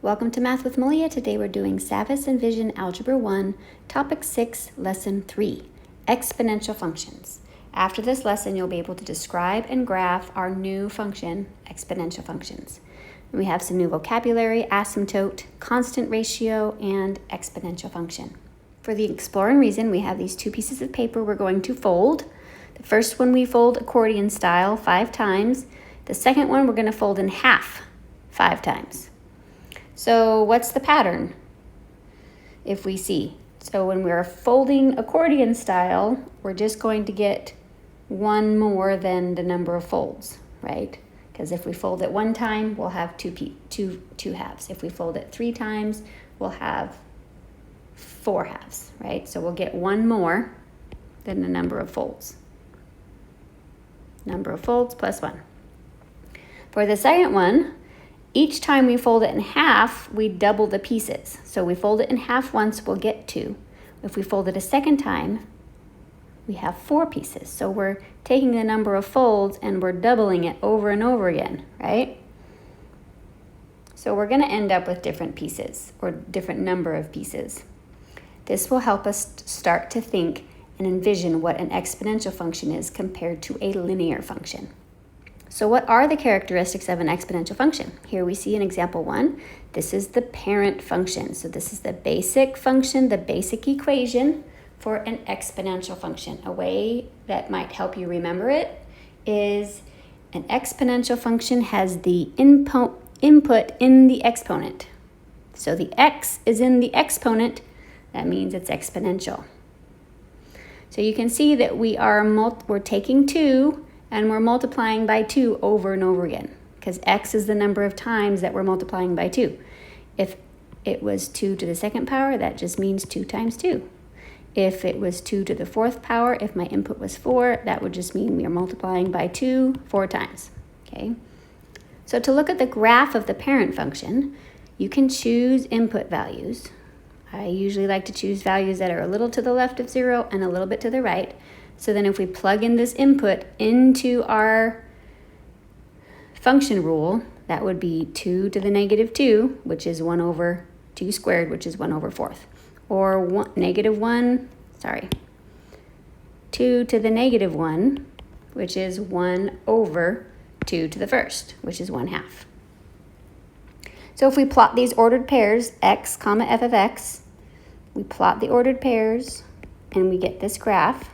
Welcome to Math with Malia. Today we're doing Savvas enVision Algebra 1, Topic 6, Lesson 3, Exponential Functions. After this lesson, you'll be able to describe and graph our new function, exponential functions. And we have some new vocabulary, asymptote, constant ratio, and exponential function. For the exploring reason, we have these two pieces of paper we're going to fold. The first one we fold accordion style 5 times. The second one we're going to fold in half 5 times. So what's the pattern if we see? So when we're folding accordion style, we're just going to get one more than the number of folds, right? Because if we fold it 1 time, we'll have two halves. If we fold it 3 times, we'll have 4 halves, right? So we'll get one more than the number of folds. Number of folds plus 1. For the second one, each time we fold it in half, we double the pieces. So we fold it in half once, we'll get 2. If we fold it a second time, we have 4 pieces. So we're taking the number of folds and we're doubling it over and over again, right? So we're going to end up with different pieces or different number of pieces. This will help us start to think and envision what an exponential function is compared to a linear function. So what are the characteristics of an exponential function? Here we see in example 1, this is the parent function. So this is the basic function, the basic equation for an exponential function. A way that might help you remember it is an exponential function has the input in the exponent. So the x is in the exponent, that means it's exponential. So you can see that we're taking 2 and we're multiplying by 2 over and over again because x is the number of times that we're multiplying by 2. If it was 2 to the second power, that just means 2 times 2. If it was 2 to the 4th power, if my input was 4, that would just mean we are multiplying by 2 4 times. Okay. So to look at the graph of the parent function, you can choose input values. I usually like to choose values that are a little to the left of 0 and a little bit to the right. So then if we plug in this input into our function rule, that would be 2 to the negative 2, which is 1 over 2 squared, which is 1 over 4th. Or 2 to the negative 1, which is 1 over 2 to the 1st, which is 1/2. So if we plot these ordered pairs, x comma f of x, we plot the ordered pairs and we get this graph.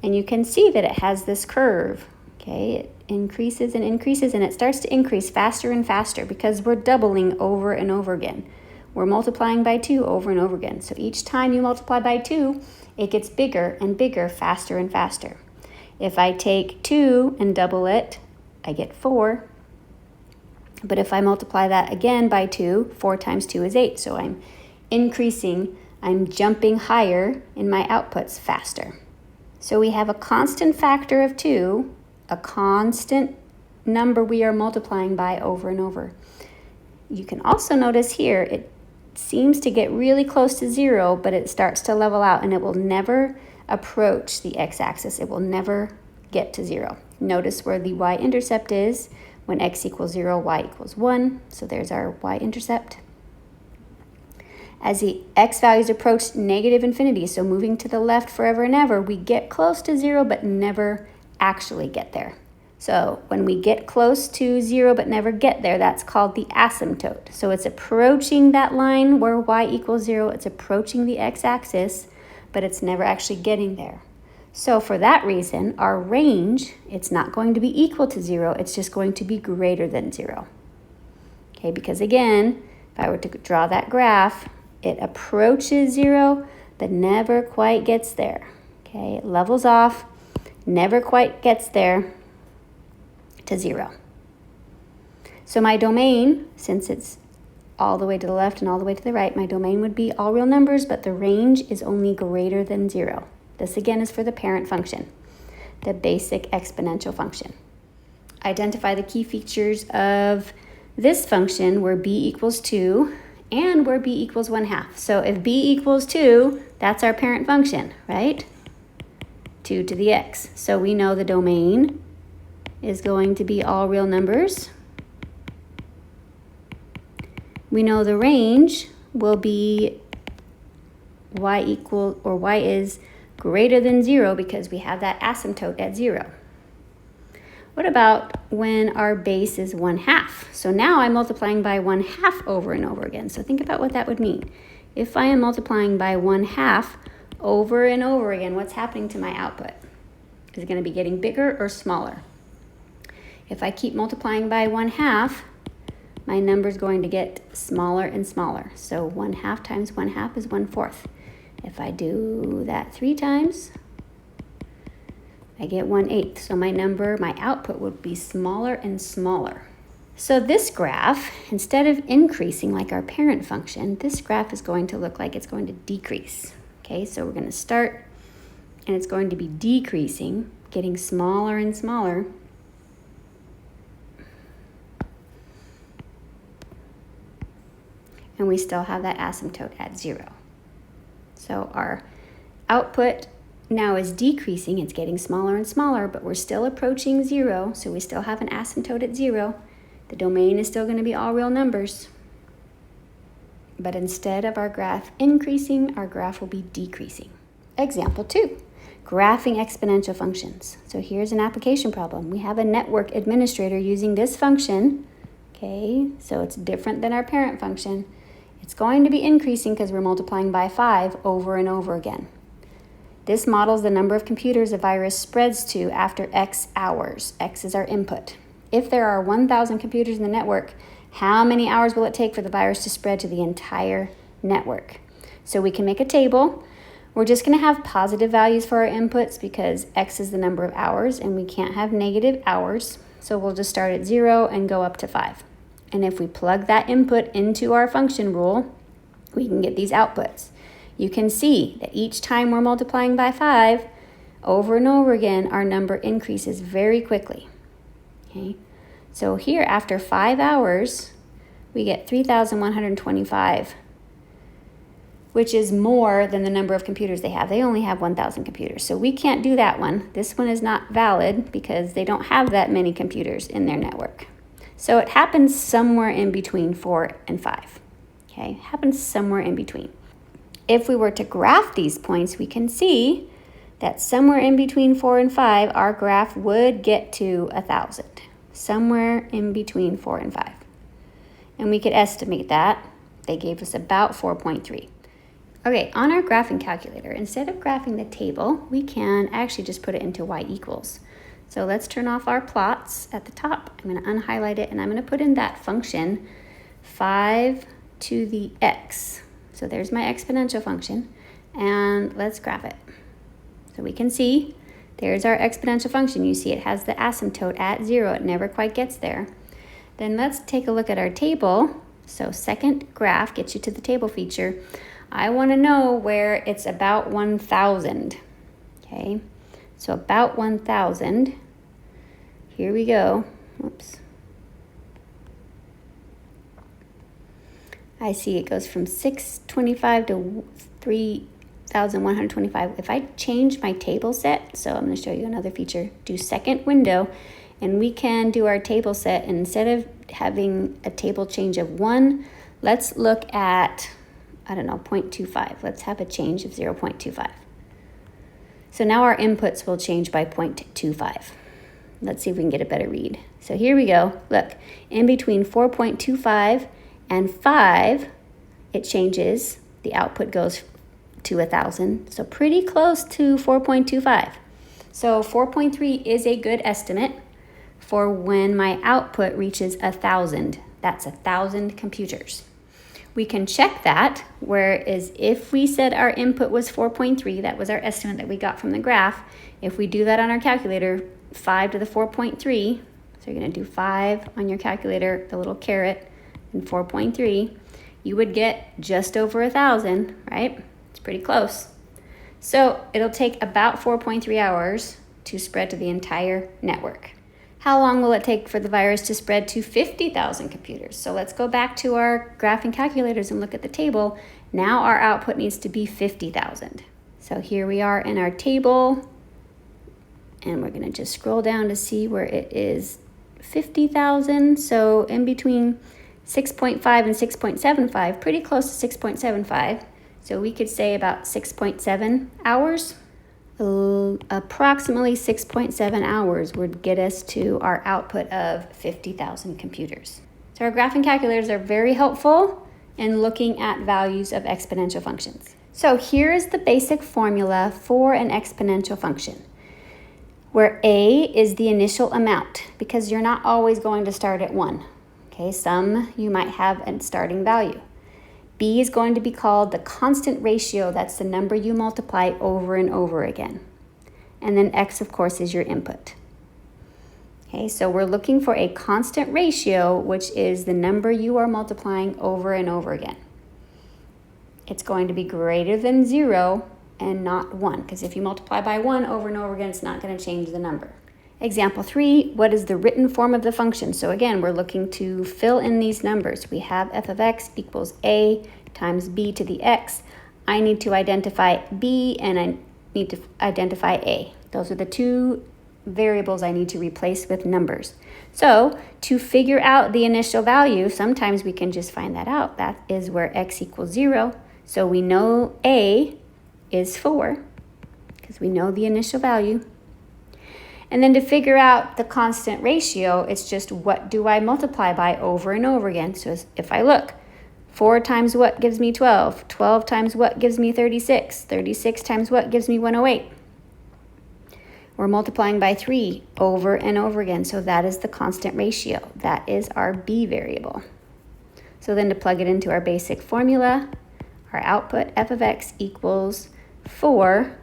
And you can see that it has this curve, okay? It increases and increases, and it starts to increase faster and faster because we're doubling over and over again. We're multiplying by 2 over and over again. So each time you multiply by 2, it gets bigger and bigger, faster and faster. If I take 2 and double it, I get 4. But if I multiply that again by 2, 4 times 2 is 8. So I'm increasing, I'm jumping higher in my outputs faster. So we have a constant factor of 2, a constant number we are multiplying by over and over. You can also notice here, it seems to get really close to 0, but it starts to level out and it will never approach the x-axis. It will never get to 0. Notice where the y-intercept is. When x equals 0, y equals 1. So there's our y-intercept. As the x values approach negative infinity, so moving to the left forever and ever, we get close to 0 but never actually get there. So when we get close to 0 but never get there, that's called the asymptote. So it's approaching that line where y equals 0, it's approaching the x-axis, but it's never actually getting there. So for that reason, our range, it's not going to be equal to 0, it's just going to be greater than 0. Okay, because again, if I were to draw that graph, it approaches 0, but never quite gets there. Okay, it levels off, never quite gets there to 0. So my domain, since it's all the way to the left and all the way to the right, my domain would be all real numbers, but the range is only greater than 0. This again is for the parent function, the basic exponential function. Identify the key features of this function where b equals 2 and where b equals 1/2. So if b equals 2, that's our parent function, right? 2 to the x. So we know the domain is going to be all real numbers. We know the range will be y is greater than 0 because we have that asymptote at 0. What about when our base is 1/2? So now I'm multiplying by 1/2 over and over again. So think about what that would mean. If I am multiplying by 1/2 over and over again, what's happening to my output? Is it going to be getting bigger or smaller? If I keep multiplying by 1/2, my number is going to get smaller and smaller. So 1/2 times 1/2 is 1/4. If I do that 3 times, I get 1/8. So my output would be smaller and smaller. So this graph, instead of increasing like our parent function, this graph is going to look like it's going to decrease. Okay, so we're going to start, and it's going to be decreasing, getting smaller and smaller. And we still have that asymptote at 0. So our output now is decreasing. It's getting smaller and smaller, but we're still approaching 0, so we still have an asymptote at 0. The domain is still going to be all real numbers. But instead of our graph increasing, our graph will be decreasing. Example 2, graphing exponential functions. So here's an application problem. We have a network administrator using this function. Okay, so it's different than our parent function. It's going to be increasing because we're multiplying by 5 over and over again. This models the number of computers a virus spreads to after X hours. X is our input. If there are 1,000 computers in the network, how many hours will it take for the virus to spread to the entire network? So we can make a table. We're just going to have positive values for our inputs because X is the number of hours and we can't have negative hours. So we'll just start at 0 and go up to 5. And if we plug that input into our function rule, we can get these outputs. You can see that each time we're multiplying by 5, over and over again, our number increases very quickly. Okay, so here after 5 hours, we get 3,125, which is more than the number of computers they have. They only have 1,000 computers, so we can't do that one. This one is not valid because they don't have that many computers in their network. So it happens somewhere in between 4 and 5. Okay, it happens somewhere in between. If we were to graph these points, we can see that somewhere in between 4 and 5, our graph would get to 1,000. Somewhere in between 4 and 5. And we could estimate that. They gave us about 4.3. Okay, on our graphing calculator, instead of graphing the table, we can actually just put it into y equals. So let's turn off our plots at the top. I'm going to unhighlight it, and I'm going to put in that function 5 to the x. So there's my exponential function, and let's graph it. So we can see there's our exponential function. You see it has the asymptote at 0. It never quite gets there. Then let's take a look at our table. So second graph gets you to the table feature. I want to know where it's about 1,000. Okay, so about 1,000. Here we go. Whoops. I see it goes from 625 to 3,125. If I change my table set, so I'm going to show you another feature, do second window, and we can do our table set. And instead of having a table change of 1, let's look at, 0.25. Let's have a change of 0.25. So now our inputs will change by 0.25. Let's see if we can get a better read. So here we go. Look, in between 4.25 and 5, it changes. The output goes to 1,000. So pretty close to 4.25. So 4.3 is a good estimate for when my output reaches 1,000. That's 1,000 computers. We can check that, whereas if we said our input was 4.3, that was our estimate that we got from the graph. If we do that on our calculator, 5 to the 4.3, so you're going to do 5 on your calculator, the little caret, and 4.3, you would get just over 1,000, right? It's pretty close. So it'll take about 4.3 hours to spread to the entire network. How long will it take for the virus to spread to 50,000 computers? So let's go back to our graphing calculators and look at the table. Now our output needs to be 50,000. So here we are in our table, and we're going to just scroll down to see where it is 50,000. So in between 6.5 and 6.75, pretty close to 6.75. So we could say about 6.7 hours. Approximately 6.7 hours would get us to our output of 50,000 computers. So our graphing calculators are very helpful in looking at values of exponential functions. So here is the basic formula for an exponential function, where A is the initial amount, because you're not always going to start at 1. Okay, some you might have a starting value. B is going to be called the constant ratio. That's the number you multiply over and over again. And then X, of course, is your input. Okay, so we're looking for a constant ratio, which is the number you are multiplying over and over again. It's going to be greater than 0 and not 1, because if you multiply by 1 over and over again, it's not going to change the number. Example 3, what is the written form of the function? So again, we're looking to fill in these numbers. We have f of x equals a times b to the x. I need to identify b and I need to identify a. Those are the two variables I need to replace with numbers. So to figure out the initial value, sometimes we can just find that out. That is where x equals 0. So we know a is 4 because we know the initial value. And then to figure out the constant ratio, it's just what do I multiply by over and over again. So if I look, 4 times what gives me 12? 12 times what gives me 36? 36 times what gives me 108? We're multiplying by 3 over and over again. So that is the constant ratio. That is our b variable. So then to plug it into our basic formula, our output f of x equals 4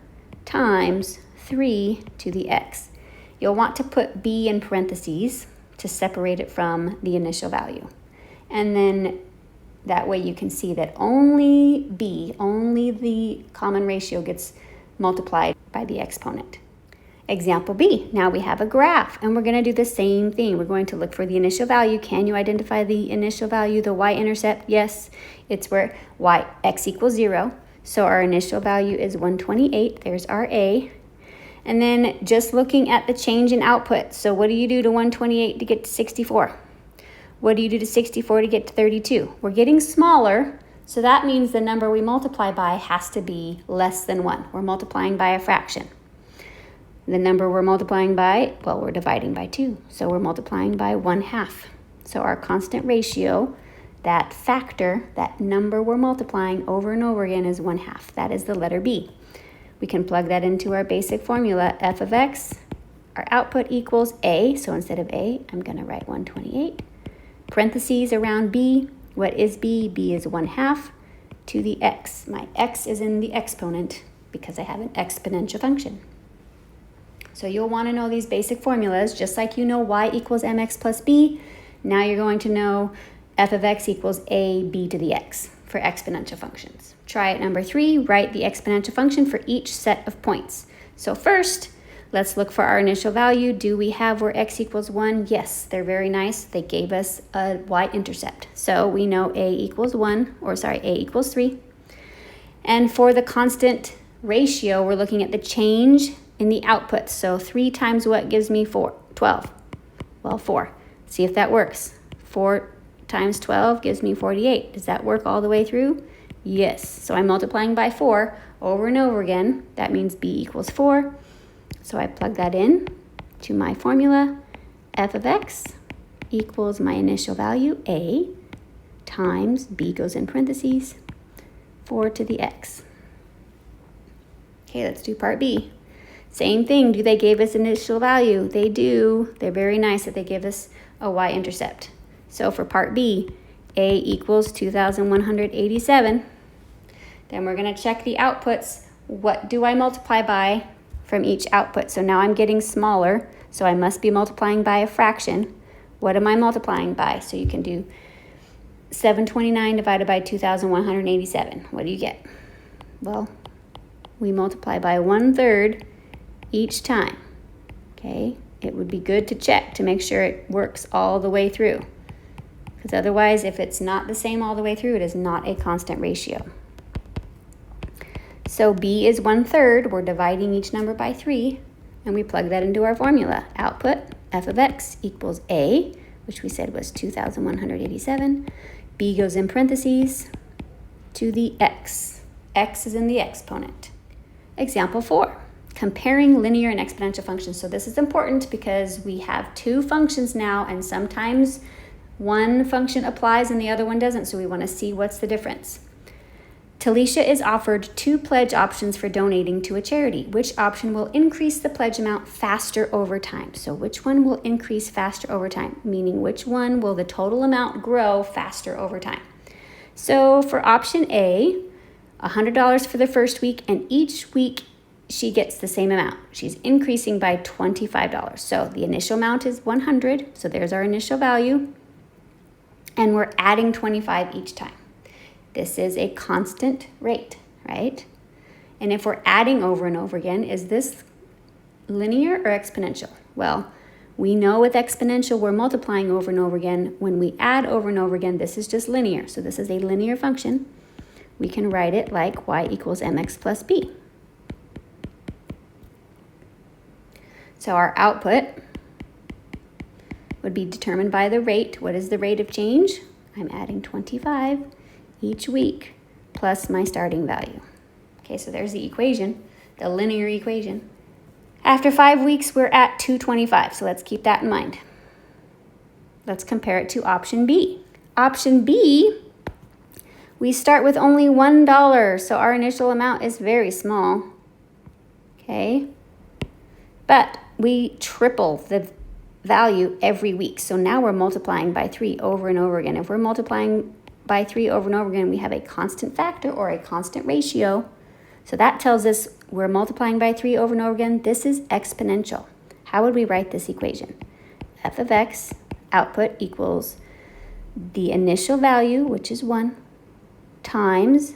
times 3 to the x. You'll want to put b in parentheses to separate it from the initial value. And then that way you can see that only the common ratio gets multiplied by the exponent. Example B, now we have a graph and we're going to do the same thing. We're going to look for the initial value. Can you identify the initial value, the y-intercept? Yes, it's where x equals 0. So our initial value is 128. There's our A. And then just looking at the change in output. So what do you do to 128 to get to 64? What do you do to 64 to get to 32? We're getting smaller, so that means the number we multiply by has to be less than 1. We're multiplying by a fraction. The number we're multiplying by, well, we're dividing by 2. So we're multiplying by 1/2. So our constant ratio, that factor, that number we're multiplying over and over again is 1/2. That is the letter B. We can plug that into our basic formula, f of x. Our output equals A. So instead of A, I'm going to write 128. Parentheses around B. What is B? B is 1/2 to the x. My x is in the exponent because I have an exponential function. So you'll want to know these basic formulas, just like you know y equals mx plus b. Now you're going to know f of x equals a b to the x for exponential functions. Try it number 3, write the exponential function for each set of points. So first, let's look for our initial value. Do we have where x equals 1? Yes, they're very nice. They gave us a y-intercept. So we know a equals 3. And for the constant ratio, we're looking at the change in the output. So 3 times what gives me 12? Well, 4. See if that works. 4 times 12 gives me 48. Does that work all the way through? Yes. So I'm multiplying by 4 over and over again. That means b equals 4. So I plug that in to my formula. F of x equals my initial value, a, times b goes in parentheses, 4 to the x. Okay, let's do part B. Same thing. Do they give us initial value? They do. They're very nice that they give us a y-intercept. So for part B, a equals 2,187. Then we're going to check the outputs. What do I multiply by from each output? So now I'm getting smaller, so I must be multiplying by a fraction. What am I multiplying by? So you can do 729 divided by 2,187. What do you get? Well, we multiply by 1/3 each time. Okay, it would be good to check to make sure it works all the way through, because otherwise, if it's not the same all the way through, it is not a constant ratio. So b is 1/3. We're dividing each number by 3, and we plug that into our formula. Output f of x equals a. which we said was 2,187. B goes in parentheses to the x. X is in the exponent. Example 4, comparing linear and exponential functions. So this is important because we have two functions now, and sometimes one function applies and the other one doesn't, so we want to see what's the difference. Talisha is offered 2 pledge options for donating to a charity. Which option will increase the pledge amount faster over time? So which one will increase faster over time? Meaning which one will the total amount grow faster over time? So for option A, $100 for the first week, and each week she gets the same amount. She's increasing by $25. So the initial amount is 100, so there's our initial value, and we're adding 25 each time. This is a constant rate, right? And if we're adding over and over again, is this linear or exponential? Well, we know with exponential, we're multiplying over and over again. When we add over and over again, this is just linear. So this is a linear function. We can write it like y equals mx plus b. So our output would be determined by the rate. What is the rate of change? I'm adding 25 each week plus my starting value. Okay, so there's the equation, the linear equation. After 5 weeks, we're at 225, so let's keep that in mind. Let's compare it to option B. Option B, we start with only $1, so our initial amount is very small, okay? But we triple the value every week, so now we're multiplying by 3 over and over again. If we're multiplying by 3 over and over again, we have a constant factor or a constant ratio. So that tells us we're multiplying by 3 over and over again. This is exponential. How would we write this equation? F of x output equals the initial value, which is 1, times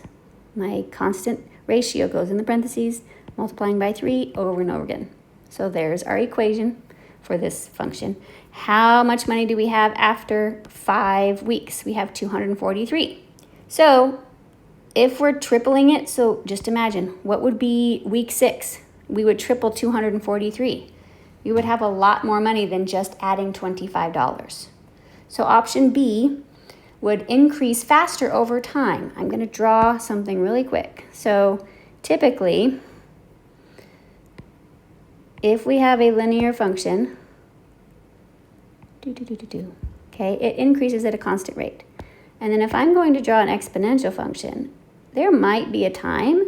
my constant ratio goes in the parentheses, multiplying by 3 over and over again. So there's our equation for this function. How much money do we have after 5 weeks? We have 243. So if we're tripling it, so just imagine, what would be week 6? We would triple 243. We would have a lot more money than just adding $25. So option B would increase faster over time. I'm going to draw something really quick. So typically, if we have a linear function, okay, it increases at a constant rate. And then if I'm going to draw an exponential function, there might be a time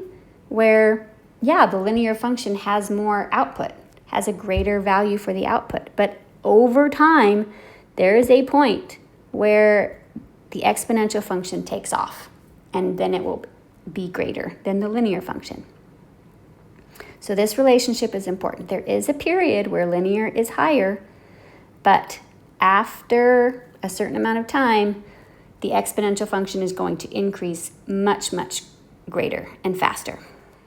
where, yeah, the linear function has more output, has a greater value for the output. But over time, there is a point where the exponential function takes off, and then it will be greater than the linear function. So this relationship is important. There is a period where linear is higher, but after a certain amount of time, the exponential function is going to increase much, much greater and faster.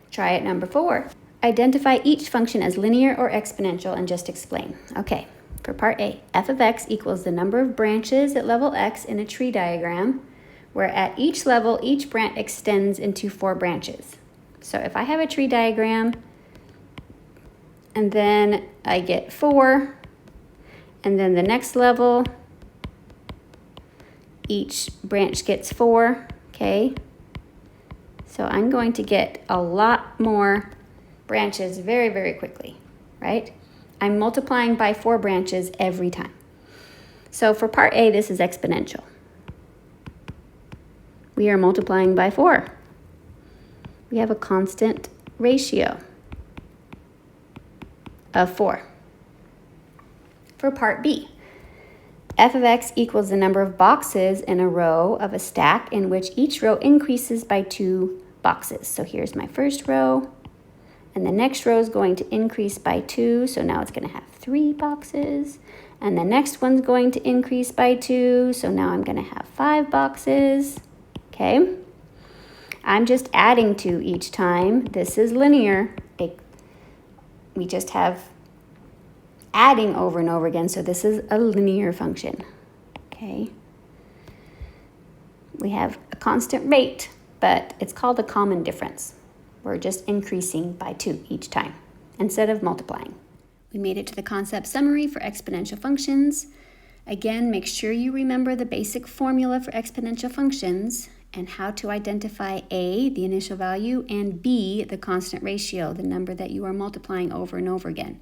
Try it number 4. Identify each function as linear or exponential and just explain. Okay, for part A, f of x equals the number of branches at level x in a tree diagram, where at each level, each branch extends into 4 branches. So if I have a tree diagram, and then I get 4, and then the next level, each branch gets 4, okay? So I'm going to get a lot more branches very, very quickly, right? I'm multiplying by 4 branches every time. So for part A, this is exponential. We are multiplying by 4. We have a constant ratio of 4. For part B, f of x equals the number of boxes in a row of a stack in which each row increases by 2 boxes. So here's my first row, and the next row is going to increase by 2, so now it's going to have 3 boxes, and the next one's going to increase by 2, so now I'm going to have 5 boxes, okay? I'm just adding 2 each time. This is linear. We just have adding over and over again, so this is a linear function, okay? We have a constant rate, but it's called a common difference. We're just increasing by 2 each time instead of multiplying. We made it to the concept summary for exponential functions. Again, make sure you remember the basic formula for exponential functions and how to identify A, the initial value, and B, the constant ratio, the number that you are multiplying over and over again.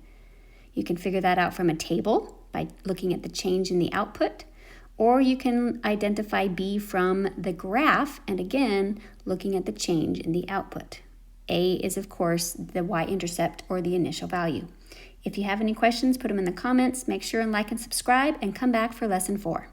You can figure that out from a table by looking at the change in the output, or you can identify B from the graph and again, looking at the change in the output. A is, of course, the y-intercept or the initial value. If you have any questions, put them in the comments. Make sure and like and subscribe and come back for lesson 4.